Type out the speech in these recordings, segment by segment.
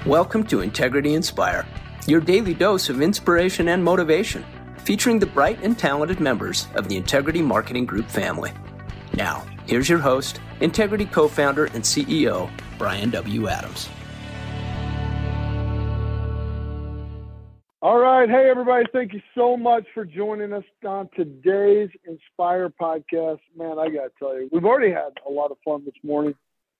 Welcome to Integrity Inspire, your daily dose of inspiration and motivation, featuring the bright and talented members of the Integrity Marketing Group family. Now, here's your host, Integrity co-founder and CEO, Brian W. Adams. All right. Hey, everybody. Thank you so much for joining us on today's Inspire podcast. Man, I got to tell you, we've already had a lot of fun this morning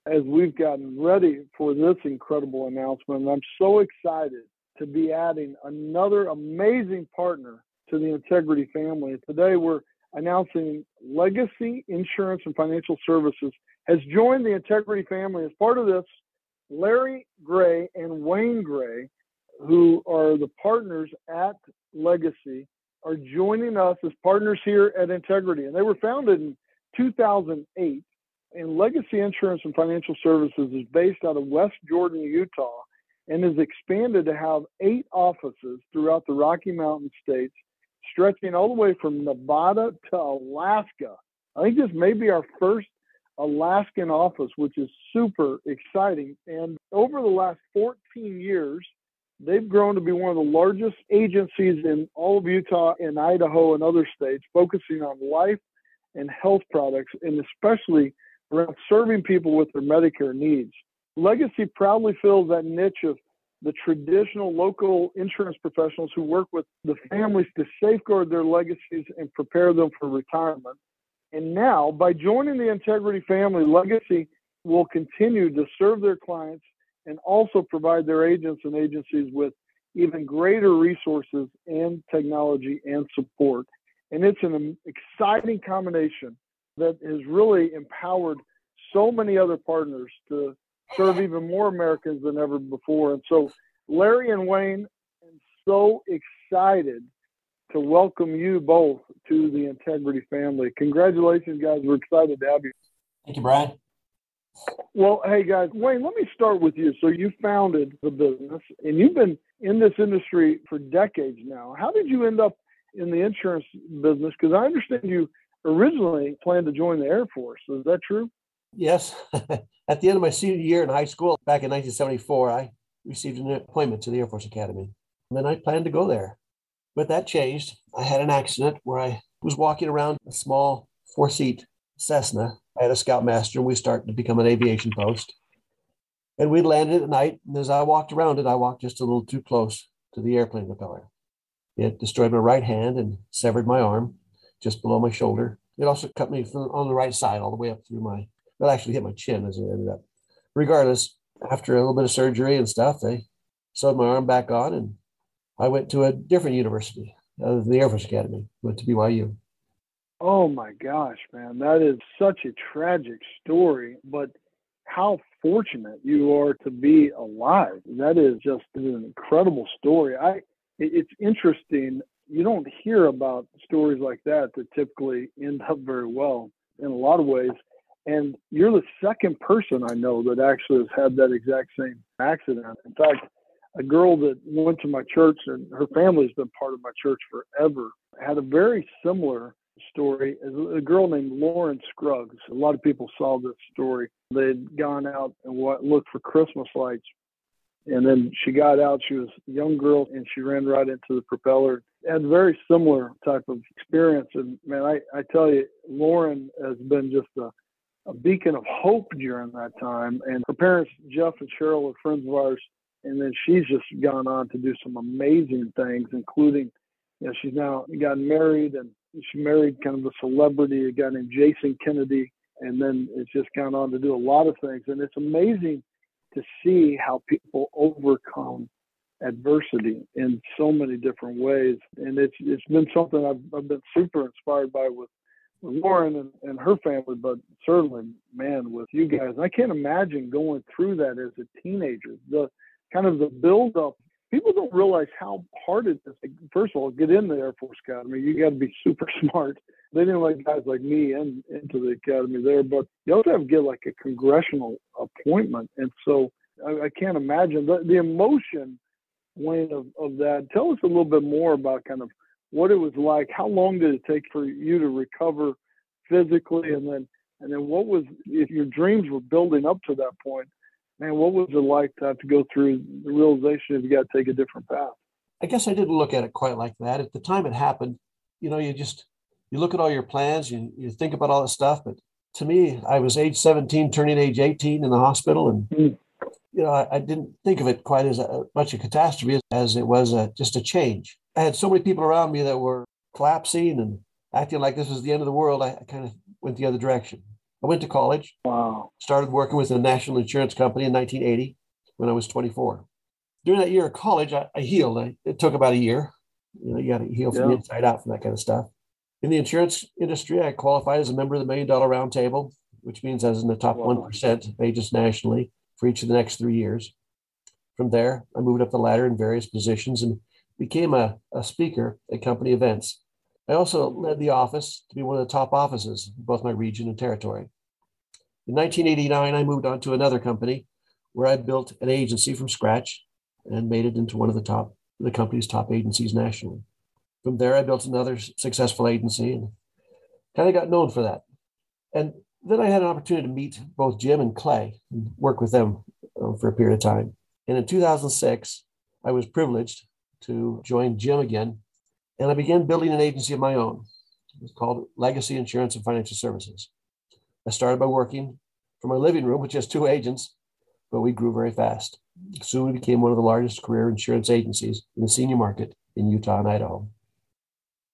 as we've gotten ready for this incredible announcement. And I'm so excited to be adding another amazing partner to the Integrity family. Today, we're announcing Legacy Insurance and Financial Services has joined the Integrity family. As part of this, Larry Gray and Wayne Gray, who are the partners at Legacy, are joining us as partners here at Integrity. And they were founded in 2008. And Legacy Insurance and Financial Services is based out of West Jordan, Utah, and has expanded to have 8 offices throughout the Rocky Mountain states, stretching all the way from Nevada to Alaska. I think this may be our first Alaskan office, which is super exciting. And over the last 14 years, they've grown to be one of the largest agencies in all of Utah and Idaho and other states, focusing on life and health products, and especially around serving people with their Medicare needs. Legacy proudly fills that niche of the traditional local insurance professionals who work with the families to safeguard their legacies and prepare them for retirement. And now, by joining the Integrity family, Legacy will continue to serve their clients and also provide their agents and agencies with even greater resources and technology and support. And it's an exciting combination that has really empowered so many other partners to serve even more Americans than ever before. And so, Larry and Wayne, I'm so excited to welcome you both to the Integrity family. Congratulations, guys. We're excited to have you. Thank you, Brian. Well, hey, guys, Wayne, let me start with you. So you founded the business, and you've been in this industry for decades now. How did you end up in the insurance business? Because I understand you originally planned to join the Air Force. Is that true? Yes. At the end of my senior year in high school, back in 1974, I received an appointment to the Air Force Academy. And then I planned to go there. But that changed. I had an accident where I was walking around a small 4-seat Cessna. I had a scoutmaster, and we started to become an aviation post. And we landed at night. And as I walked around it, I walked just a little too close to the airplane propeller. It destroyed my right hand and severed my arm just below my shoulder. It also cut me on the right side all the way up through that actually hit my chin as it ended up. Regardless, after a little bit of surgery and stuff, they sewed my arm back on, and I went to a different university, the Air Force Academy, went to BYU. Oh my gosh, man, that is such a tragic story, but how fortunate you are to be alive. That is just an incredible story. It's interesting. You don't hear about stories like that typically end up very well in a lot of ways. And you're the second person I know that actually has had that exact same accident. In fact, a girl that went to my church, and her family's been part of my church forever, had a very similar story. A girl named Lauren Scruggs. A lot of people saw this story. They had gone out and looked for Christmas lights. And then she got out. She was a young girl, and she ran right into the propeller. Had a very similar type of experience. And, man, I tell you, Lauren has been just a beacon of hope during that time. And her parents, Jeff and Cheryl, are friends of ours. And then she's just gone on to do some amazing things, including, she's now gotten married, and she married kind of a celebrity, a guy named Jason Kennedy. And then it's just gone on to do a lot of things. And it's amazing to see how people overcome adversity in so many different ways. And it's been something I've been super inspired by with Lauren and her family, but certainly, man, with you guys. And I can't imagine going through that as a teenager. The kind of the build-up, people don't realize how hard it is. First of all, get in the Air Force Academy. You got to be super smart. They didn't let guys like me into the academy there, but you also have to get like a congressional appointment. And so I can't imagine the emotion, Wayne, of that. Tell us a little bit more about kind of what it was like. How long did it take for you to recover physically? And then what was, if your dreams were building up to that point, Man, what was it like to have to go through the realization that you got to take a different path? I guess I didn't look at it quite like that. At the time it happened, you look at all your plans, you think about all this stuff. But to me, I was age 17, turning age 18 in the hospital. And, I didn't think of it quite as much a catastrophe as it was just a change. I had so many people around me that were collapsing and acting like this was the end of the world. I kind of went the other direction. I went to college. Wow. Started working with a national insurance company in 1980 when I was 24. During that year of college, I healed. It took about a year. You got to heal from the inside out from that kind of stuff. In the insurance industry, I qualified as a member of the $1 Million Round Table, which means I was in the top 1% of agents nationally for each of the next 3 years. From there, I moved up the ladder in various positions and became a speaker at company events. I also led the office to be one of the top offices in both my region and territory. In 1989, I moved on to another company where I built an agency from scratch and made it into one of the company's top agencies nationally. From there, I built another successful agency and kind of got known for that. And then I had an opportunity to meet both Jim and Clay and work with them for a period of time. And in 2006, I was privileged to join Jim again, and I began building an agency of my own. It was called Legacy Insurance and Financial Services. I started by working from my living room with just 2 agents, but we grew very fast. Soon we became one of the largest career insurance agencies in the senior market in Utah and Idaho.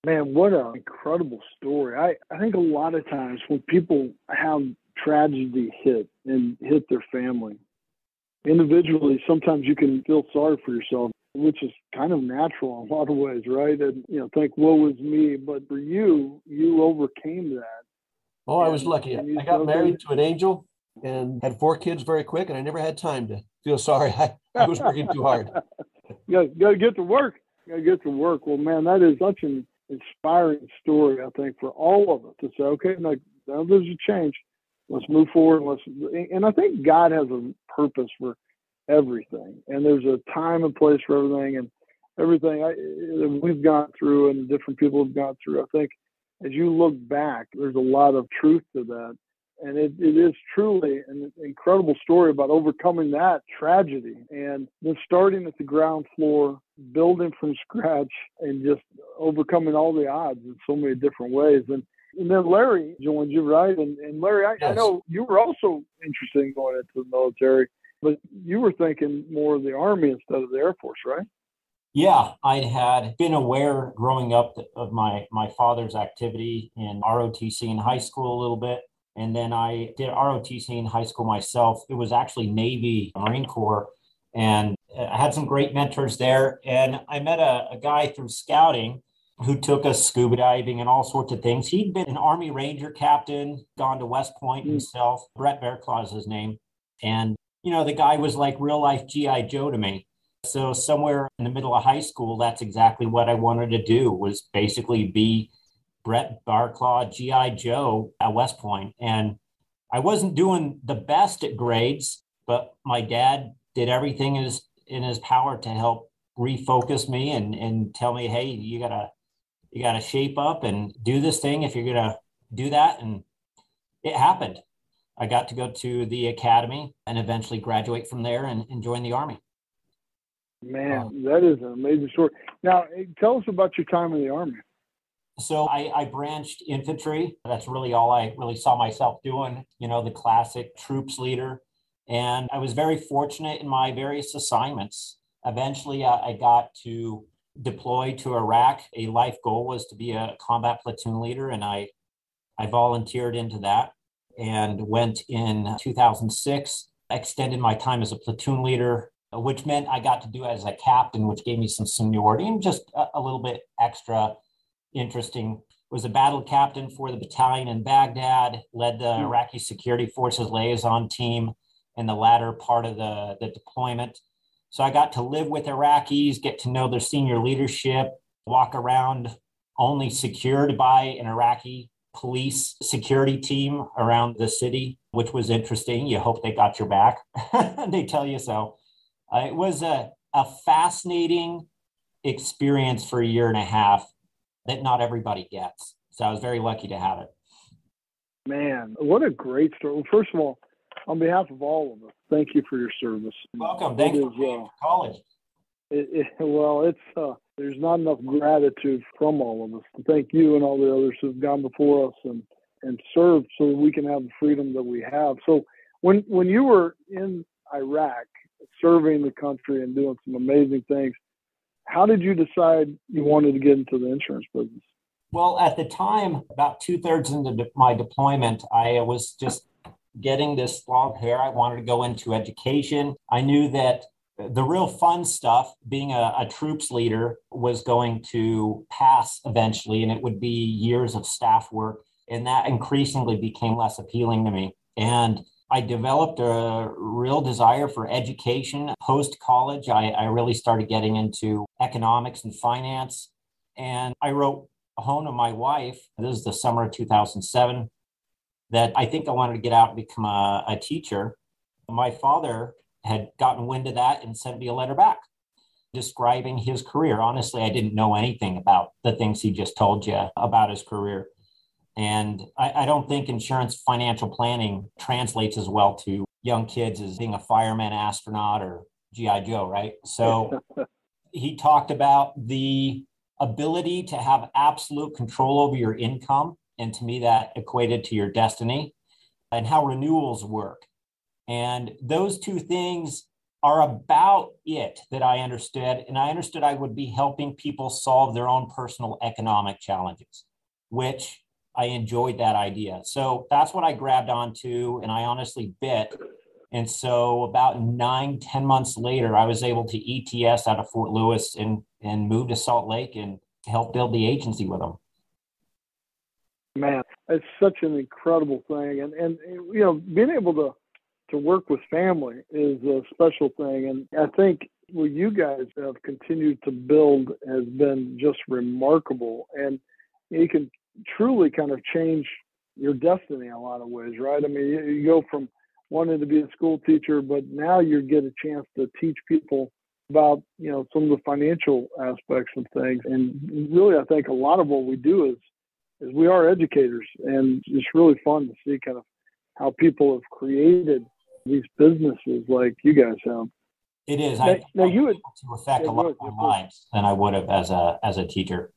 Man, what an incredible story. I think a lot of times when people have tragedy hit their family, individually, sometimes you can feel sorry for yourself, which is kind of natural in a lot of ways, right? And, think, woe is me. But for you overcame that. Oh, I was lucky. I got married to an angel and had 4 kids very quick, and I never had time to feel sorry. I was working too hard. You got to get to work. Well, man, that is such an inspiring story, I think, for all of us to say, okay, now there's a change. Let's move forward. And I think God has a purpose for everything. And there's a time and place for everything. And everything that we've gone through and different people have gone through, I think as you look back, there's a lot of truth to that. And it is truly an incredible story about overcoming that tragedy and then starting at the ground floor, building from scratch, and just overcoming all the odds in so many different ways. And then Larry joined you, right? And Larry, Yes. I know you were also interested in going into the military, but you were thinking more of the Army instead of the Air Force, right? Yeah, I had been aware growing up of my father's activity in ROTC in high school a little bit. And then I did ROTC in high school myself. It was actually Navy, Marine Corps. And I had some great mentors there. And I met a guy through scouting who took us scuba diving and all sorts of things. He'd been an Army Ranger captain, gone to West Point himself. Brett Bearclaw is his name. And, the guy was like real life G.I. Joe to me. So somewhere in the middle of high school, that's exactly what I wanted to do, was basically be Brett Bearclaw, G.I. Joe at West Point. And I wasn't doing the best at grades, but my dad did everything in his power to help refocus me and tell me, hey, you gotta shape up and do this thing if you're gonna do that. And it happened. I got to go to the academy and eventually graduate from there and join the Army. Man, that is an amazing story. Now, tell us about your time in the Army. So I branched infantry. That's really all I really saw myself doing, the classic troops leader. And I was very fortunate in my various assignments. Eventually, I got to deploy to Iraq. A life goal was to be a combat platoon leader, and I volunteered into that and went in 2006, extended my time as a platoon leader, which meant I got to do it as a captain, which gave me some seniority and just a little bit extra interesting. Was a battle captain for the battalion in Baghdad, led the Iraqi Security Forces liaison team in the latter part of the deployment. So I got to live with Iraqis, get to know their senior leadership, walk around only secured by an Iraqi police security team around the city, which was interesting. You hope they got your back. They tell you so. It was a fascinating experience for a year and a half that not everybody gets. So I was very lucky to have it. Man, what a great story. Well, first of all, On behalf of all of us, thank you for your service. Welcome. Thanks for paying for college. There's not enough gratitude from all of us to thank you and all the others who've gone before us and served so that we can have the freedom that we have. So when you were in Iraq, serving the country and doing some amazing things, how did you decide you wanted to get into the insurance business? Well, at the time, about 2/3 into my deployment, I was just getting this long hair. I wanted to go into education. I knew that the real fun stuff, being a troops leader, was going to pass eventually, and it would be years of staff work. And that increasingly became less appealing to me. And I developed a real desire for education. Post-college, I really started getting into economics and finance. And I wrote home to my wife, this is the summer of 2007, that I think I wanted to get out and become a teacher. My father had gotten wind of that and sent me a letter back describing his career. Honestly, I didn't know anything about the things he just told you about his career. And I don't think insurance financial planning translates as well to young kids as being a fireman, astronaut, or G.I. Joe, right? So he talked about the ability to have absolute control over your income. And to me, that equated to your destiny, and how renewals work. And those two things are about it that I understood. And I understood I would be helping people solve their own personal economic challenges, which I enjoyed that idea. So that's what I grabbed onto, and I honestly bit. And so about 9-10 months later, I was able to ETS out of Fort Lewis and move to Salt Lake and help build the agency with them. Man, it's such an incredible thing. And you know, being able to work with family is a special thing. And I think what you guys have continued to build has been just remarkable. And you can truly kind of change your destiny in a lot of ways, right? I mean, you go from wanting to be a school teacher, but now you get a chance to teach people about, you know, some of the financial aspects of things. And really, I think a lot of what we do is we are educators, and it's really fun to see kind of how people have created these businesses like you guys have. It is. Now you would to affect a lot more lives than I would have as a teacher.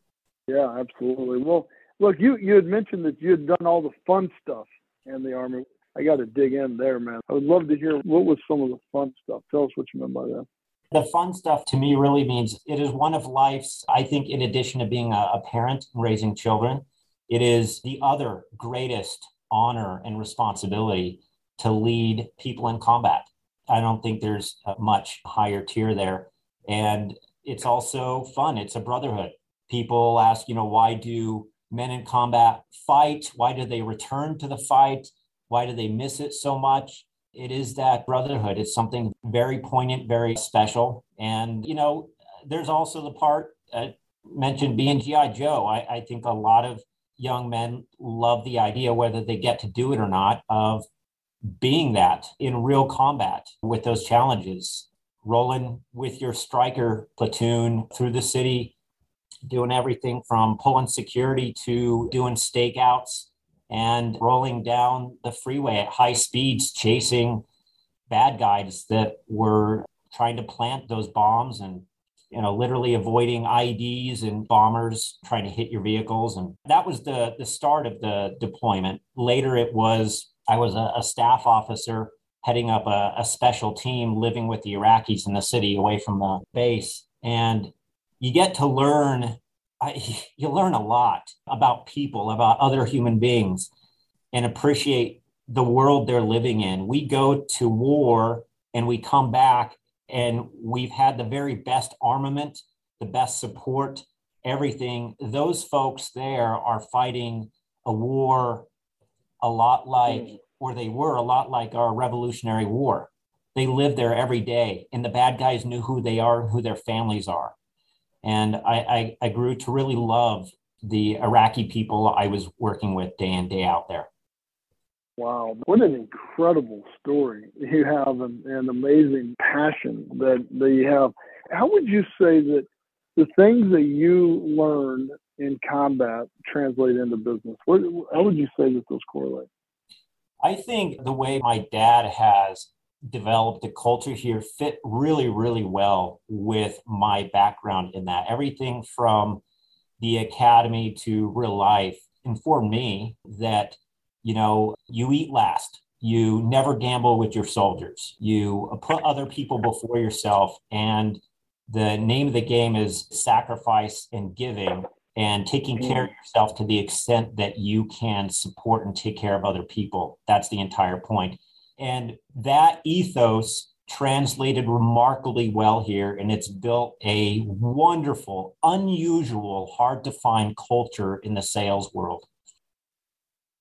Yeah, absolutely. Well, look, you had mentioned that you had done all the fun stuff in the Army. I got to dig in there, man. I would love to hear what was some of the fun stuff. Tell us what you meant by that. The fun stuff to me really means it is one of life's, I think, in addition to being a parent and raising children, it is the other greatest honor and responsibility to lead people in combat. I don't think there's a much higher tier there. And it's also fun. It's a brotherhood. People ask, you know, why do men in combat fight? Why do they return to the fight? Why do they miss it so much? It is that brotherhood. It's something very poignant, very special. And, you know, there's also the part mentioned being G.I. Joe. I think a lot of young men love the idea, whether they get to do it or not, of being that in real combat with those challenges, rolling with your striker platoon through the city, doing everything from pulling security to doing stakeouts and rolling down the freeway at high speeds, chasing bad guys that were trying to plant those bombs and, you know, literally avoiding IEDs and bombers trying to hit your vehicles. And that was the start of the deployment. Later, I was a staff officer heading up a special team living with the Iraqis in the city away from the base. And you get to learn, you learn a lot about people, about other human beings, and appreciate the world they're living in. We go to war and we come back and we've had the very best armament, the best support, everything. Those folks there are fighting a war a lot like, or they were a lot like our Revolutionary War. They live there every day, and the bad guys knew who they are and who their families are. And I grew to really love the Iraqi people I was working with day in, day out there. Wow, what an incredible story you have, and an amazing passion that you have. How would you say that the things that you learned in combat translate into business? How would you say that those correlate? I think the way my dad has developed the culture here fit really, really well with my background in that. Everything from the academy to real life informed me that, you eat last. You never gamble with your soldiers. You put other people before yourself. And the name of the game is sacrifice and giving and taking care of yourself to the extent that you can support and take care of other people. That's the entire point. And that ethos translated remarkably well here. And it's built a wonderful, unusual, hard to find culture in the sales world.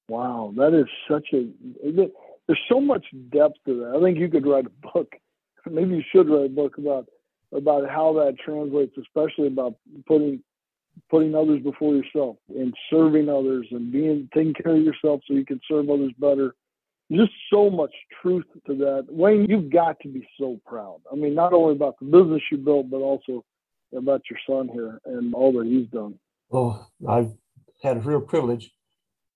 Wow, that is there's so much depth to that. I think you could write a book. Maybe you should write a book about how that translates, especially about putting others before yourself and serving others and taking care of yourself so you can serve others better. Just so much truth to that. Wayne, you've got to be so proud. I mean, not only about the business you built, but also about your son here and all that he's done. Oh, I've had a real privilege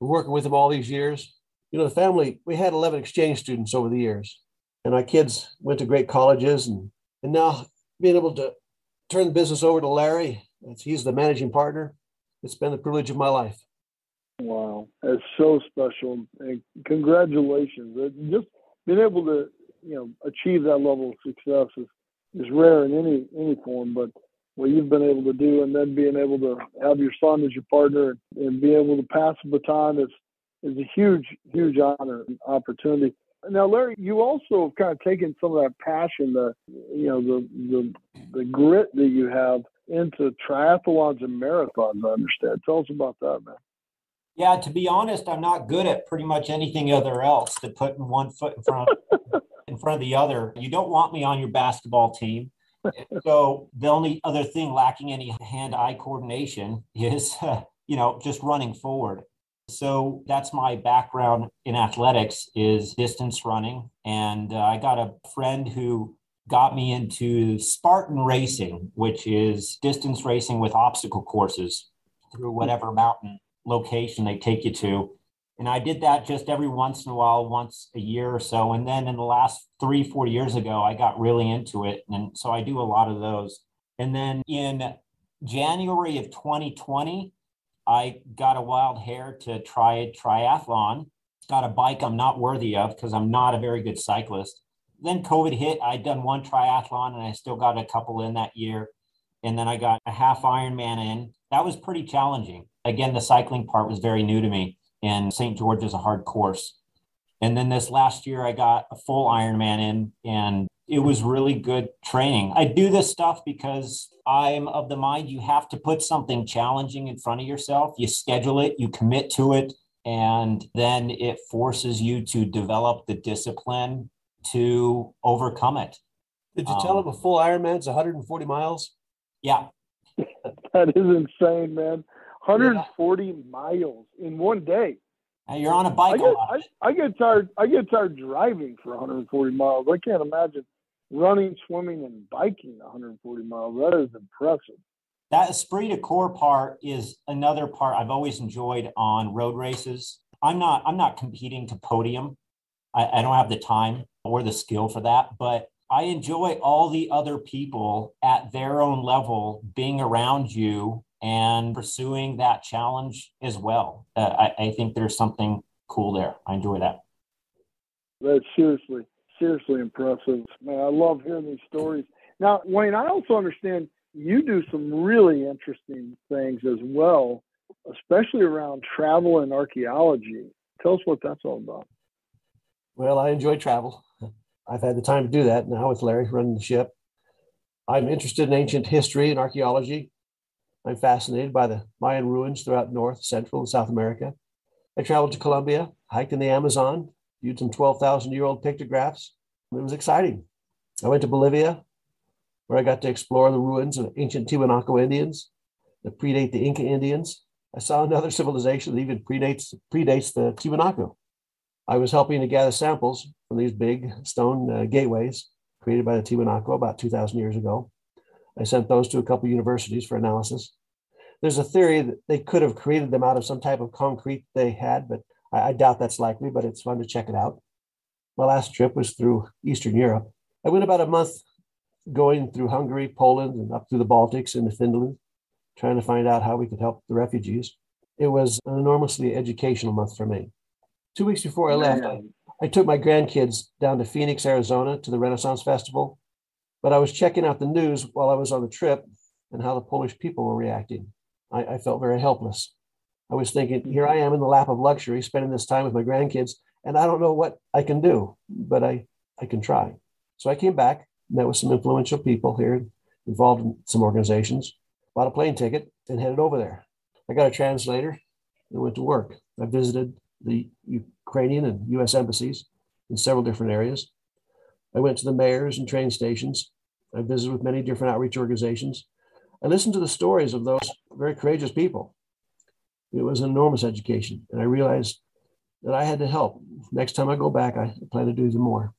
working with him all these years. The family, we had 11 exchange students over the years, and my kids went to great colleges, and now being able to turn the business over to Larry, he's the managing partner, it's been the privilege of my life. Wow, that's so special, and congratulations. Just being able to, achieve that level of success is rare in any form, but what you've been able to do, and then being able to have your son as your partner and be able to pass the baton is a huge, huge honor and opportunity. Now, Larry, you also have kind of taken some of that passion, the grit that you have into triathlons and marathons, I understand. Tell us about that, man. Yeah, to be honest, I'm not good at pretty much anything other else to put in one foot in front of the other. You don't want me on your basketball team. So the only other thing lacking any hand-eye coordination is, just running forward. So that's my background in athletics is distance running. And I got a friend who got me into Spartan racing, which is distance racing with obstacle courses through whatever mountain location they take you to. And I did that just every once in a while, once a year or so. And then in the last 3-4 years ago, I got really into it. And so I do a lot of those. And then in January of 2020, I got a wild hair to try a triathlon. Got a bike I'm not worthy of because I'm not a very good cyclist. Then COVID hit. I'd done one triathlon and I still got a couple in that year. And then I got a half Ironman in. That was pretty challenging. Again, the cycling part was very new to me. And St. George is a hard course. And then this last year, I got a full Ironman in, and it was really good training. I do this stuff because I'm of the mind you have to put something challenging in front of yourself. You schedule it, you commit to it, and then it forces you to develop the discipline to overcome it. Did you tell him a full Ironman's 140 miles? Yeah. That is insane, man. 140 miles in one day. And you're on a bike. I get tired driving for 140 miles. I can't imagine running, swimming, and biking 140 miles. That is impressive. That esprit de corps part is another part I've always enjoyed on road races. I'm not competing to podium. I don't have the time or the skill for that, but I enjoy all the other people at their own level being around you and pursuing that challenge as well. I think there's something cool there. I enjoy that. That's seriously impressive. Man, I love hearing these stories. Now, Wayne, I also understand you do some really interesting things as well, especially around travel and archaeology. Tell us what that's all about. Well, I enjoy travel. I've had the time to do that now with Larry running the ship. I'm interested in ancient history and archaeology. I'm fascinated by the Mayan ruins throughout North, Central, and South America. I traveled to Colombia, hiked in the Amazon, viewed some 12,000-year-old pictographs. It was exciting. I went to Bolivia, where I got to explore the ruins of ancient Tiwanaku Indians that predate the Inca Indians. I saw another civilization that even predates the Tiwanaku. I was helping to gather samples from these big stone gateways created by the Tiwanaku about 2,000 years ago. I sent those to a couple of universities for analysis. There's a theory that they could have created them out of some type of concrete they had, but I doubt that's likely, but it's fun to check it out. My last trip was through Eastern Europe. I went about a month going through Hungary, Poland, and up through the Baltics into Finland, trying to find out how we could help the refugees. It was an enormously educational month for me. 2 weeks before I left, I took my grandkids down to Phoenix, Arizona to the Renaissance Festival, but I was checking out the news while I was on the trip and how the Polish people were reacting. I felt very helpless. I was thinking, here I am in the lap of luxury, spending this time with my grandkids, and I don't know what I can do, but I can try. So I came back, met with some influential people here involved in some organizations, bought a plane ticket, and headed over there. I got a translator and went to work. I visited the Ukrainian and U.S. embassies in several different areas. I went to the mayors and train stations. I visited with many different outreach organizations. I listened to the stories of those very courageous people. It was an enormous education, and I realized that I had to help. Next time I go back, I plan to do even more.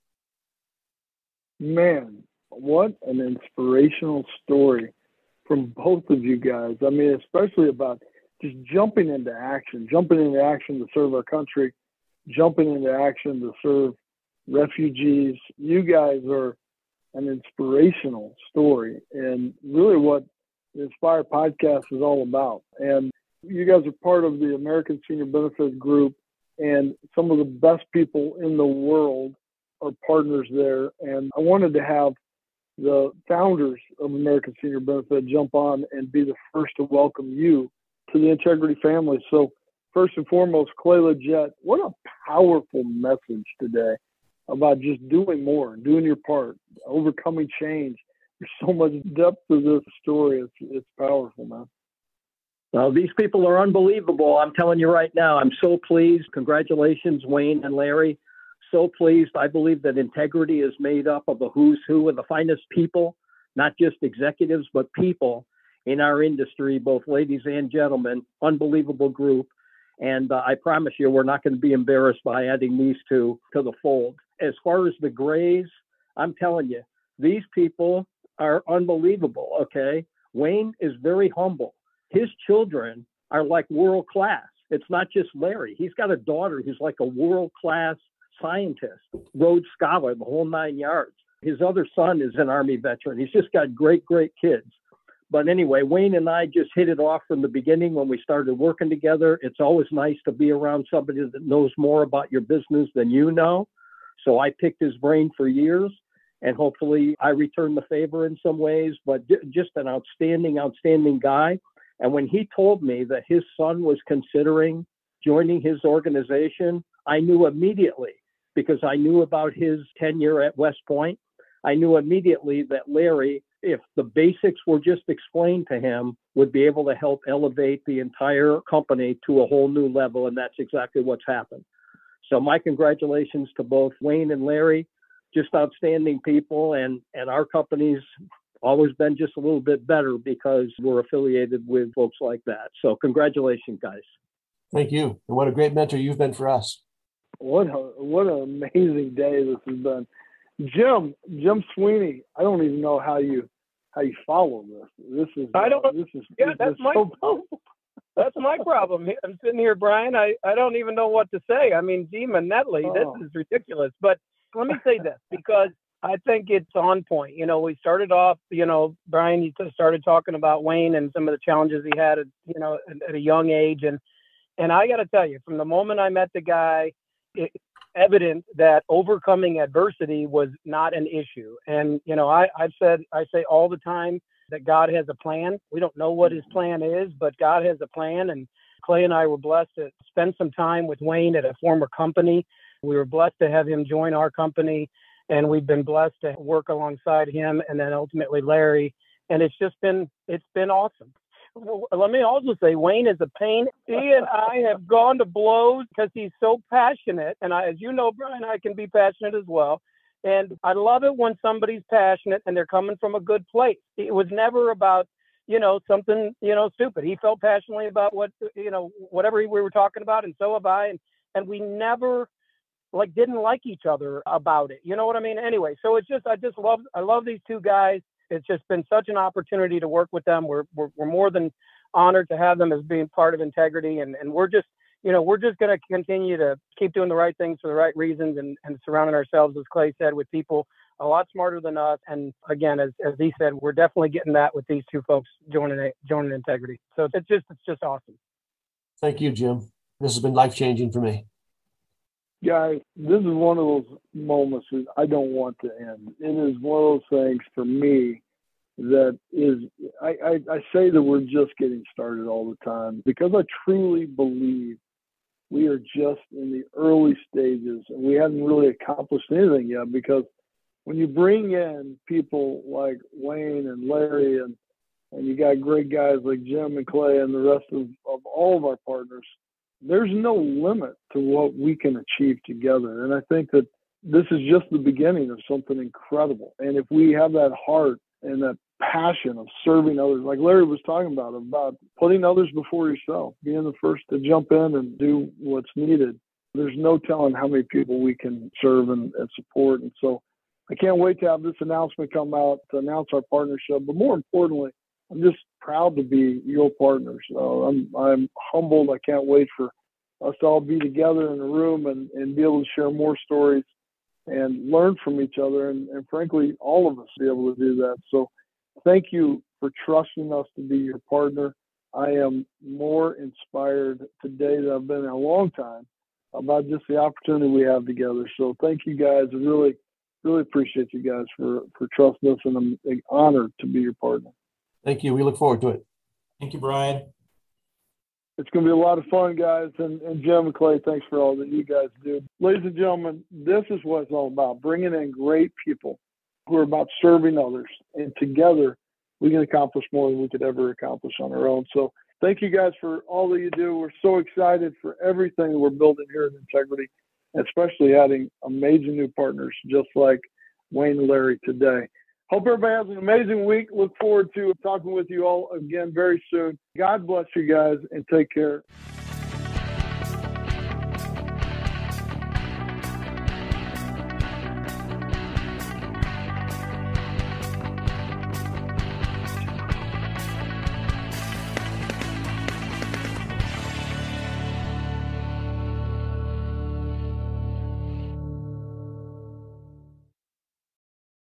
Man, what an inspirational story from both of you guys. I mean, especially about just jumping into action to serve our country, jumping into action to serve refugees. You guys are an inspirational story, and really what the Inspire podcast is all about. And you guys are part of the American Senior Benefit Group, and some of the best people in the world are partners there. And I wanted to have the founders of American Senior Benefit jump on and be the first to welcome you to the Integrity family. So first and foremost, Clay Legette, what a powerful message today about just doing more, doing your part, overcoming change. There's so much depth to this story. It's powerful, man. Well, these people are unbelievable. I'm telling you right now, I'm so pleased. Congratulations, Wayne and Larry. So pleased. I believe that Integrity is made up of a who's who of the finest people, not just executives, but people in our industry, both ladies and gentlemen. Unbelievable group. And I promise you, we're not going to be embarrassed by adding these two to the fold. As far as the Grays, I'm telling you, these people are unbelievable, okay? Wayne is very humble. His children are like world class. It's not just Larry. He's got a daughter who's like a world class scientist, Rhodes Scholar, the whole 9 yards. His other son is an Army veteran. He's just got great, great kids. But anyway, Wayne and I just hit it off from the beginning when we started working together. It's always nice to be around somebody that knows more about your business than you know. So I picked his brain for years, and hopefully I returned the favor in some ways, but just an outstanding, outstanding guy. And when he told me that his son was considering joining his organization, I knew immediately, because I knew about his tenure at West Point. I knew immediately that Larry, if the basics were just explained to him, would be able to help elevate the entire company to a whole new level. And that's exactly what's happened. So my congratulations to both Wayne and Larry, just outstanding people. And our company's always been just a little bit better because we're affiliated with folks like that. So congratulations, guys. Thank you. And what a great mentor you've been for us. What an amazing day this has been. Jim Sweeney, I don't even know how you follow this. That's my problem. I'm sitting here, Brian. I don't even know what to say. I mean, Demon Netley, This is ridiculous. But let me say this, because I think it's on point. You know, we started off, Brian, you started talking about Wayne and some of the challenges he had at a young age. And I got to tell you, from the moment I met the guy, it's evident that overcoming adversity was not an issue. And, I say all the time that God has a plan. We don't know what his plan is, but God has a plan. And Clay and I were blessed to spend some time with Wayne at a former company. We were blessed to have him join our company, and we've been blessed to work alongside him and then ultimately Larry. And it's been awesome. Let me also say, Wayne is a pain. He and I have gone to blows because he's so passionate. And as you know, Brian, I can be passionate as well. And I love it when somebody's passionate and they're coming from a good place. It was never about, something, stupid. He felt passionately about whatever we were talking about. And so have I. And we never didn't like each other about it. You know what I mean? Anyway, so I love these two guys. It's just been such an opportunity to work with them. We're more than honored to have them as being part of Integrity. And we're just, we're just going to continue to keep doing the right things for the right reasons and surrounding ourselves, as Clay said, with people a lot smarter than us. And again, as he said, we're definitely getting that with these two folks joining Integrity. So it's just awesome. Thank you, Jim. This has been life-changing for me. Guys, this is one of those moments that I don't want to end. It is one of those things for me that is, I say that we're just getting started all the time because I truly believe we are just in the early stages and we haven't really accomplished anything yet, because when you bring in people like Wayne and Larry and you got great guys like Jim and Clay and the rest of all of our partners, there's no limit to what we can achieve together. And I think that this is just the beginning of something incredible. And if we have that heart and that passion of serving others, like Larry was talking about putting others before yourself, being the first to jump in and do what's needed, there's no telling how many people we can serve and support. And so I can't wait to have this announcement come out to announce our partnership. But more importantly, I'm just proud to be your partners. I'm humbled. I can't wait for us to all be together in a room and be able to share more stories and learn from each other. And frankly, all of us be able to do that. So thank you for trusting us to be your partner. I am more inspired today than I've been in a long time about just the opportunity we have together. So thank you guys. I really, really appreciate you guys for trusting us, and I'm honored to be your partner. Thank you. We look forward to it. Thank you, Brian. It's going to be a lot of fun, guys. And Jim and Clay, thanks for all that you guys do. Ladies and gentlemen, this is what it's all about, bringing in great people who are about serving others. And together, we can accomplish more than we could ever accomplish on our own. So thank you guys for all that you do. We're so excited for everything that we're building here at Integrity, especially adding amazing new partners just like Wayne and Larry today. Hope everybody has an amazing week. Look forward to talking with you all again very soon. God bless you guys and take care.